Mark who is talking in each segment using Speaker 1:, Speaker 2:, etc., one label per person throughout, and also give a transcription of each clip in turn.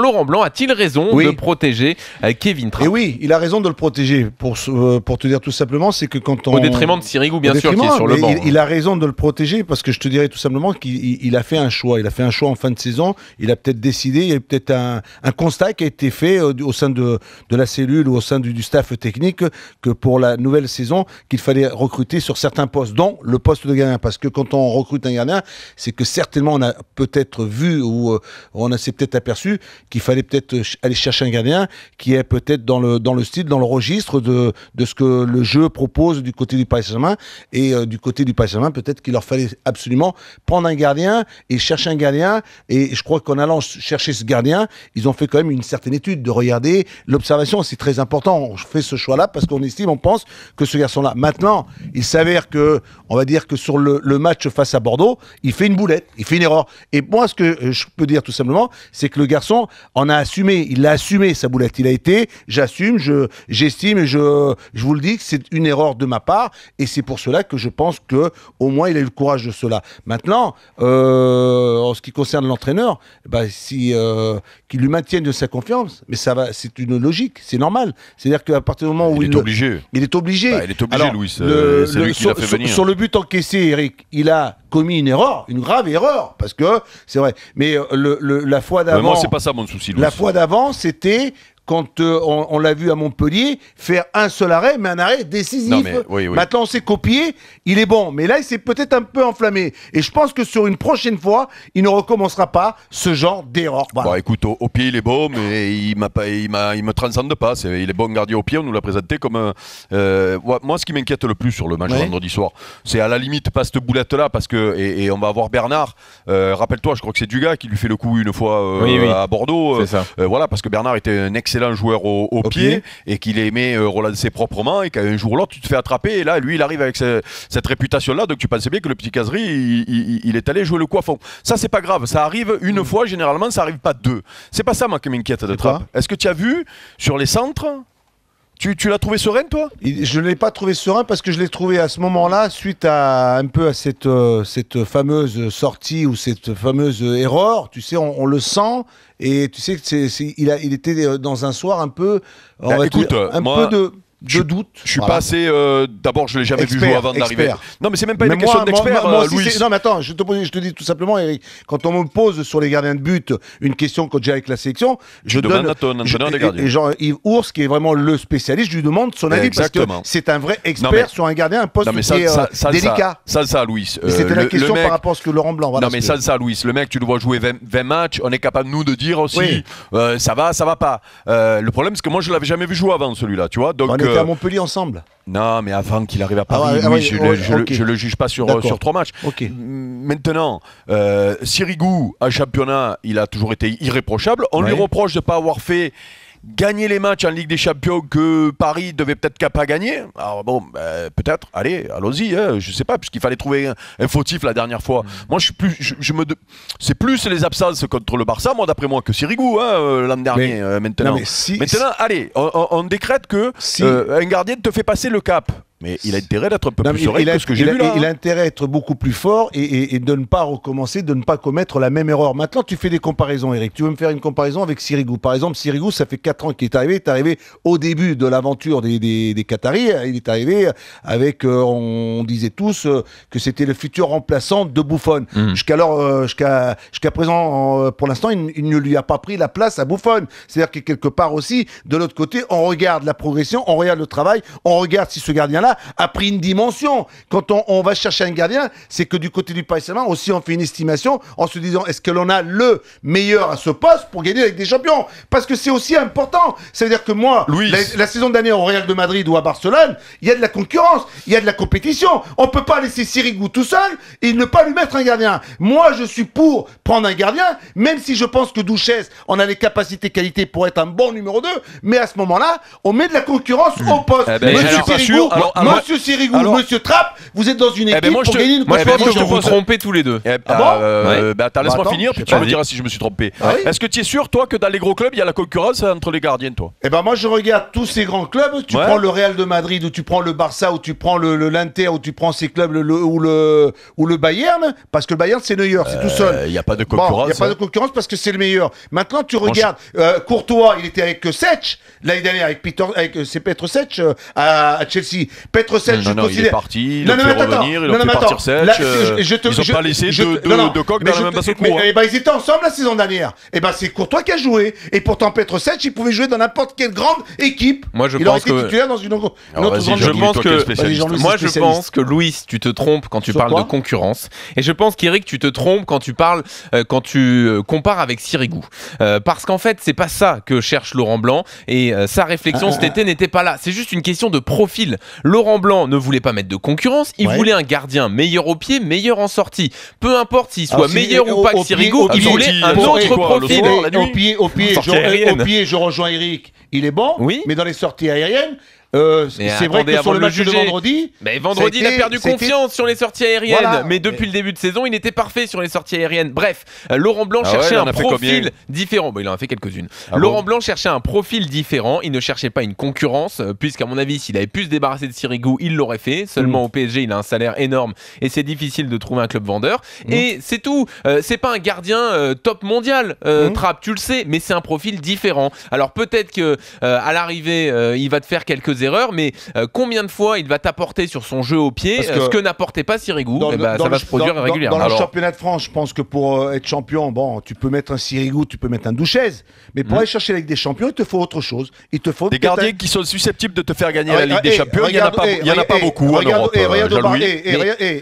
Speaker 1: Laurent Blanc a-t-il raison de protéger Kevin Trapp?
Speaker 2: Et oui, il a raison de le protéger. Pour te dire tout simplement, c'est que quand on...
Speaker 1: Au détriment de Sirigu, bien sûr, qui est sur le banc.
Speaker 2: Il a raison de le protéger parce que je te dirais tout simplement qu'il a fait un choix. Il a fait un choix en fin de saison. Il a peut-être décidé, il y a peut-être un constat qui a été fait au sein de la cellule ou au sein du staff technique que pour la nouvelle saison, qu'il fallait recruter sur certains postes, dont le poste de gardien. Parce que quand on recrute un gardien, c'est que certainement on a peut-être vu ou on s'est peut-être aperçu qu'il fallait peut-être aller chercher un gardien qui est peut-être dans le style, dans le registre de ce que le jeu propose du côté du Paris Saint-Germain. Et du côté du Paris Saint-Germain, peut-être qu'il leur fallait absolument prendre un gardien et chercher un gardien. Et je crois qu'en allant chercher ce gardien, ils ont fait quand même une certaine étude de regarder. L'observation, c'est très important. On fait ce choix-là parce qu'on estime, on pense que ce garçon-là. Maintenant, il s'avère que, on va dire que sur le match face à Bordeaux, il fait une boulette, il fait une erreur. Et moi, ce que je peux dire tout simplement, c'est que le garçon en a assumé. Il a assumé sa boulette. Il a été, j'assume, j'estime et je vous le dis que c'est une erreur de ma part. Et c'est pour cela que je pense que au moins il a eu le courage de cela. Maintenant, en ce qui concerne l'entraîneur, qu'il lui maintienne de sa confiance, mais ça va, c'est une logique, c'est normal. C'est-à-dire qu'à partir du moment où
Speaker 3: il est obligé.
Speaker 2: Il est obligé.
Speaker 3: Bah, il est obligé, Louis. C'est lui qui l'a fait venir.
Speaker 2: Sur le but encaissé, Eric, il a commis une erreur, une grave erreur, parce que c'est vrai. Mais la fois d'avant,
Speaker 3: moi, c'est pas ça mon souci, Louis.
Speaker 2: La fois d'avant, c'était quand on l'a vu à Montpellier faire un seul arrêt, mais un arrêt décisif.
Speaker 3: Non, mais, oui.
Speaker 2: Maintenant, on s'est copié, il est bon. Mais là, il s'est peut-être un peu enflammé. Et je pense que sur une prochaine fois, il ne recommencera pas ce genre d'erreur. Voilà.
Speaker 3: Bon, écoute, au pied, il est bon, mais il me transcende pas. Il est bon gardien au pied, on nous l'a présenté comme... moi, ce qui m'inquiète le plus sur le match de vendredi soir, c'est à la limite pas cette boulette-là, parce que... Et on va avoir Bernard. Rappelle-toi, je crois que c'est Dugas qui lui fait le coup une fois à Bordeaux. Voilà, parce que Bernard était un excellent joueur au pied et qu'il aimait relancer proprement et qu'un jour ou l'autre tu te fais attraper et là lui il arrive avec cette réputation là, donc tu pensais bien que le petit Casery il est allé jouer le coiffon. Ça c'est pas grave, ça arrive une fois, généralement ça arrive pas deux. C'est pas ça moi qui m'inquiète de Trapp. Est-ce que tu as vu sur les centres? Tu l'as trouvé serein, toi?
Speaker 2: Je ne l'ai pas trouvé serein parce que je l'ai trouvé à ce moment-là, suite à un peu à cette fameuse sortie ou cette fameuse erreur. Tu sais, on le sent et tu sais que il était dans un soir un peu, de doute.
Speaker 3: Je suis pas assez. D'abord, je l'ai jamais vu jouer avant d'arriver. Non, mais c'est même pas une question d'expert, Louis.
Speaker 2: Non, mais attends, je te dis tout simplement, Eric, quand on me pose sur les gardiens de but une question quand j'ai avec la sélection, je
Speaker 3: demande à ton entraîneur des gardiens.
Speaker 2: Et genre Yves Ours, qui est vraiment le spécialiste, je lui demande son avis parce que c'est un vrai expert sur un gardien, un poste qui est délicat.
Speaker 3: Ça, Louis.
Speaker 2: C'était la question par rapport à ce que Laurent Blanc.
Speaker 3: Non, mais ça, Louis. Le mec, tu le vois jouer 20 matchs, on est capable nous de dire aussi, ça va pas. Le problème, c'est que moi, je l'avais jamais vu jouer avant celui-là, tu vois. Donc
Speaker 2: à Montpellier ensemble.
Speaker 3: Non, mais avant qu'il arrive à Paris, je le juge pas sur 3 matchs. Maintenant, Sirigu, en championnat, il a toujours été irréprochable. On lui reproche de ne pas avoir fait gagner les matchs en Ligue des Champions que Paris devait peut-être pas gagner. Alors bon, peut-être, allons-y, je sais pas, puisqu'il fallait trouver un fautif la dernière fois. Moi, c'est plus les absences contre le Barça, moi d'après moi, que Sirigu l'an dernier. Maintenant, allez, on décrète que un gardien te fait passer le cap. Mais il a intérêt d'être un peu plus serein que ce que j'ai vu là.
Speaker 2: Il a intérêt à être beaucoup plus fort et de ne pas recommencer, de ne pas commettre la même erreur. Maintenant, tu fais des comparaisons, Eric. Tu veux me faire une comparaison avec Sirigu. Par exemple, Sirigu, ça fait 4 ans qu'il est arrivé. Il est arrivé au début de l'aventure des Qataris. Il est arrivé avec, on disait tous, que c'était le futur remplaçant de Buffon. Jusqu'à présent, pour l'instant, il ne lui a pas pris la place à Buffon. C'est-à-dire que quelque part aussi, de l'autre côté, on regarde la progression, on regarde le travail, on regarde si ce gardien-là a pris une dimension. Quand on va chercher un gardien, c'est que du côté du Paris Saint-Germain aussi on fait une estimation en se disant est-ce que l'on a le meilleur à ce poste pour gagner avec des champions, parce que c'est aussi important. Ça veut dire que moi, la saison d'année au Real de Madrid ou à Barcelone, il y a de la concurrence, il y a de la compétition. On peut pas laisser Sirigu tout seul et ne pas lui mettre un gardien. Moi je suis pour prendre un gardien, même si je pense que Douchez on a les capacités qualités pour être un bon numéro 2, mais à ce moment-là on met de la concurrence au poste.
Speaker 3: Je suis pas sûr.
Speaker 2: Monsieur Sirigu, Monsieur Trapp, vous êtes dans une équipe pour gagner une
Speaker 1: Moi, je pense que vous vous trompez tous les deux.
Speaker 3: Attends, laisse-moi finir, puis tu me diras si je me suis trompé. Est-ce que tu es sûr, toi, que dans les gros clubs, il y a la concurrence entre les gardiens, toi?
Speaker 2: Eh ben moi, je regarde tous ces grands clubs. Tu prends le Real de Madrid, ou tu prends le Barça, ou tu prends l'Inter, ou tu prends ces clubs, ou le Bayern, parce que le Bayern, c'est Neuer, c'est tout seul.
Speaker 3: Il n'y a pas de concurrence.
Speaker 2: Il n'y a pas de concurrence parce que c'est le meilleur. Maintenant, tu regardes, Courtois, il était avec Sech, l'année dernière, avec Petr Sech à Chelsea. Petr Sech, je considère...
Speaker 3: il est parti, il a fait revenir, il a fait partir Sech. Ils n'ont pas laissé deux coqs dans la même basse cour.
Speaker 2: Ils étaient ensemble la saison dernière. Et ben c'est Courtois qui a joué. Et pourtant, Petr Sech, il pouvait jouer dans n'importe quelle grande équipe.
Speaker 1: Moi, je
Speaker 2: il aurait été titulaire dans une autre grande équipe.
Speaker 1: Moi, je pense que Louis, tu te trompes quand tu parles de concurrence. Et je pense qu'Eric, tu te trompes quand tu parles, quand tu compares avec Sirigu. Parce qu'en fait, c'est pas ça que cherche Laurent Blanc. Et sa réflexion cet été n'était pas là. C'est juste une question de profil. Laurent Blanc ne voulait pas mettre de concurrence. Il voulait un gardien meilleur au pied, meilleur en sortie. Peu importe s'il soit meilleur ou pas que Sirigu, il voulait un autre profil.
Speaker 2: Au pied, je rejoins Eric. Il est bon, mais dans les sorties aériennes, c'est vrai que sur le match de vendredi...
Speaker 1: Mais vendredi, il a perdu confiance sur les sorties aériennes. Voilà. Mais depuis le début de saison, il était parfait sur les sorties aériennes. Bref, Laurent Blanc cherchait un profil différent. Bon, il en a fait quelques-unes. Laurent Blanc cherchait un profil différent. Il ne cherchait pas une concurrence, puisqu'à mon avis, s'il avait pu se débarrasser de Sirigu, il l'aurait fait. Seulement au PSG, il a un salaire énorme et c'est difficile de trouver un club vendeur. Et c'est tout. C'est pas un gardien top mondial, Trapp, tu le sais, mais c'est un profil différent. Alors peut-être que à l'arrivée, il va te faire quelques erreurs, mais combien de fois il va t'apporter sur son jeu au pied ce que n'apportait pas Sirigu, ça va se produire régulièrement.
Speaker 2: Dans le championnat de France, je pense que pour être champion, bon, tu peux mettre un Sirigu, tu peux mettre un Douchez, mais pour aller chercher la Ligue des Champions, il te faut autre chose. Il te faut
Speaker 3: des gardiens qui sont susceptibles de te faire gagner la Ligue des Champions. Il n'y en a pas beaucoup en Europe.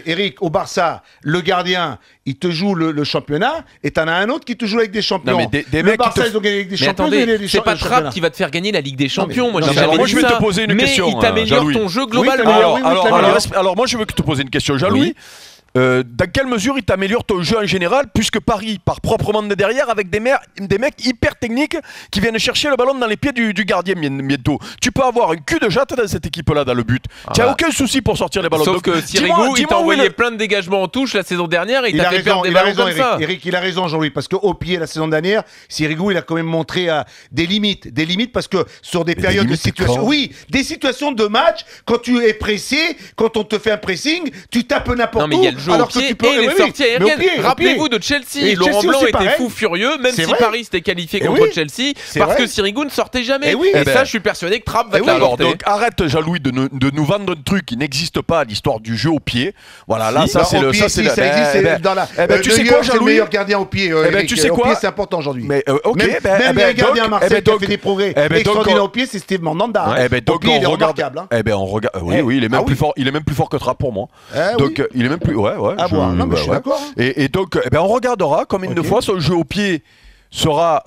Speaker 2: Eric, au Barça, le gardien, il te joue le championnat et t'en as un autre qui te joue avec des champions. Le Barça, ils ont gagné la Ligue des Champions.
Speaker 1: C'est pas Trapp qui va te faire gagner la Ligue des Champions. Moi,
Speaker 3: je vais te poser une question.
Speaker 1: Mais il t'améliore ton jeu globalement.
Speaker 3: Alors moi, je veux te poser une question, Jean-Louis. Dans quelle mesure il t'améliore ton jeu en général, puisque Paris part proprement de derrière avec des mecs hyper techniques qui viennent chercher le ballon dans les pieds du gardien bientôt. Tu peux avoir un cul de jatte dans cette équipe-là dans le but. Tu n'as aucun souci pour sortir les ballons.
Speaker 1: Sauf que Sirigu, il t'a envoyé plein de dégagements en touche la saison dernière et il t'a fait perdre des ballons comme ça.
Speaker 2: Eric, il a raison, Jean-Louis, parce qu'au pied la saison dernière, Sirigu, il a quand même montré des limites parce que sur des périodes de situation, des situations de match, quand tu es pressé, quand on te fait un pressing, tu tapes n'importe où.
Speaker 1: Alors que tu peux et les sorties aériennes. Rappelez-vous de Chelsea. Laurent Blanc était fou furieux, même si Paris s'était qualifié contre Chelsea, parce que Sirigu ne sortait jamais. Et ça, je suis persuadé que Trapp va te l'apporter.
Speaker 3: Donc arrête, Jean-Louis, de nous vendre un truc qui n'existe pas, l'histoire du jeu au pied. Voilà, là, ça c'est le.
Speaker 2: Tu sais quoi, Jean-Louis, le meilleur gardien au pied.
Speaker 3: Tu sais quoi,
Speaker 2: c'est important aujourd'hui.
Speaker 3: Mais ok,
Speaker 2: même un gardien à Marseille qui a fait des progrès extraordinaires au pied, c'est Steve Mandanda. Au pied, il est remarquable.
Speaker 3: On regarde. Oui, il est même plus fort. Il est même plus fort que Trapp pour moi. Donc il est même plus. Ouais.
Speaker 2: Non, mais je suis d'accord.
Speaker 3: Et donc, on regardera comme une fois son jeu au pied sera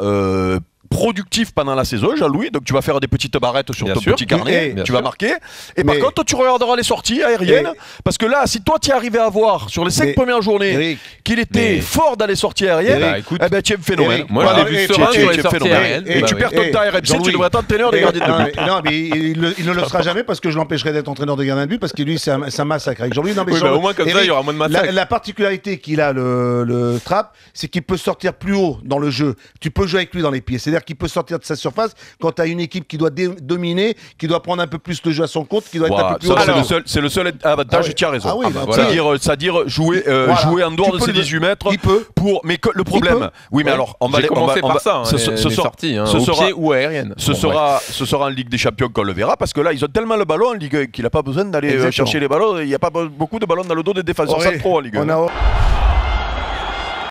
Speaker 3: productif pendant la saison, Jean-Louis. Donc tu vas faire des petites barrettes sur ton petit carnet, tu vas marquer. Et par contre, tu regarderas les sorties aériennes. Parce que là, si toi tu es arrivé à voir sur les 5 premières journées qu'il était fort dans les sorties aériennes, tu es un phénomène.
Speaker 1: Moi, je l'ai vu serein sur les sorties aériennes.
Speaker 3: Et tu perds ton temps à RMC, tu devrais être entraîneur des gardiens de but.
Speaker 2: Non, mais il ne le sera jamais parce que je l'empêcherai d'être entraîneur de gardien de but parce que lui, c'est un massacre. Avec Jean-Louis,
Speaker 1: au moins comme ça, il y aura moins de massacre.
Speaker 2: La particularité qu'il a, le Trapp, c'est qu'il peut sortir plus haut dans le jeu. Tu peux jouer avec lui dans les pieds. C'est-à-dire qu'il peut sortir de sa surface quand tu as une équipe qui doit dominer, qui doit prendre un peu plus le jeu à son compte, qui doit être un peu plus haut.
Speaker 3: C'est le seul avantage, tu as raison. C'est-à-dire jouer en dehors de ses 18 mètres.
Speaker 2: Il peut.
Speaker 3: Mais le problème. Oui, mais alors, on va
Speaker 1: commencer par ça. Ce sorties, au pied ou aérienne.
Speaker 3: Ce sera en Ligue des Champions qu'on le verra, parce que là, ils ont tellement le ballon en Ligue 1 qu'il n'a pas besoin d'aller chercher les ballons. Il n'y a pas beaucoup de ballons dans le dos des défenseurs centraux en Ligue 1.